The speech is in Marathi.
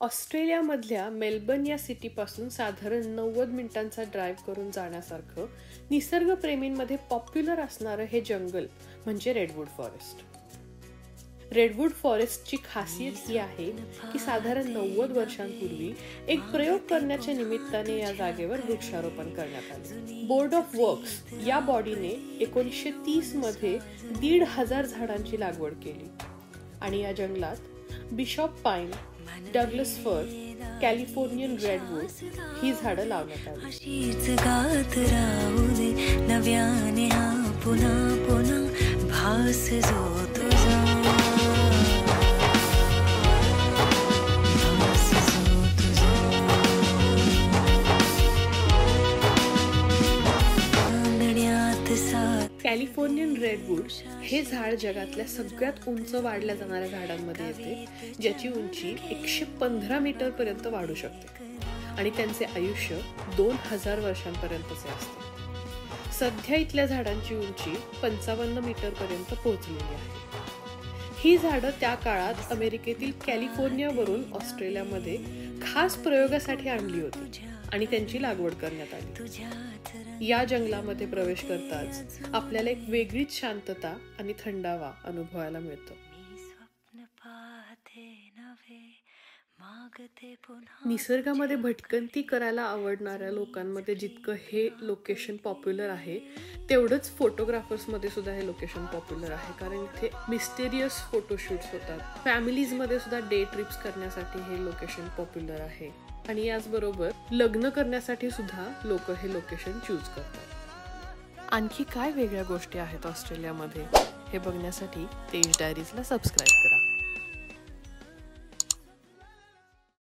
ऑस्ट्रेलियामधल्या मेलबर्न या सिटीपासून साधारण 90 मिनिटांचा ड्राईव्ह करून जाण्यासारखं निसर्गप्रेमींमध्ये पॉप्युलर असणारं हे जंगल म्हणजे रेडवूड फॉरेस्ट. रेडवूड फॉरेस्टची खासियत ही आहे की साधारण 90 वर्षांपूर्वी एक प्रयोग करण्याच्या निमित्ताने या जागेवर वृक्षारोपण करण्यात आले. बोर्ड ऑफ वर्क्स या बॉडीने 1930 मध्ये 1,500 झाडांची लागवड केली आणि या जंगलात बिशॉप पाईन, डगलस फर, कॅलिफोर्नियन रेडवूड ही झाडं लावण्यात आली. कॅलिफोर्नियन रेडवूड हे झाड जगातल्या सगळ्यात उंच वाढल्या जाणाऱ्या झाडांमध्ये येते, ज्याची उंची 115 मीटर पर्यंत वाढू शकते आणि त्यांचे आयुष्य 2000 वर्षांपर्यंतचे असते. सध्या इथल्या झाडांची उंची 55 मीटर पर्यंत पोहोचलेली आहे. ही झाडं त्या काळात अमेरिकेतील कॅलिफोर्नियावरून ऑस्ट्रेलियामध्ये खास प्रयोगासाठी आणली होती आणि त्यांची लागवड करण्यात आली. या जंगलामध्ये प्रवेश करताच आपल्याला एक वेगळीच शांतता आणि थंडावा अनुभवायला मिळतो. निसर्गामध्ये भटकंती करायला आवडणाऱ्या लोकांमध्ये जितकं हे लोकेशन पॉप्युलर आहे, तेवढंच फोटोग्राफर्समध्ये सुद्धा हे लोकेशन पॉप्युलर आहे, कारण इथे मिस्टेरियस फोटोशूट्स होतात. फॅमिलीजमध्ये सुद्धा डे ट्रिप्स करण्यासाठी हे लोकेशन पॉप्युलर आहे आणि याचबरोबर लग्न करण्यासाठी सुद्धा लोक हे लोकेशन चूज करतात. आणखी काय वेगळ्या गोष्टी आहेत ऑस्ट्रेलियामध्ये हे बघण्यासाठी तेज डायरीजला सबस्क्राईब करा.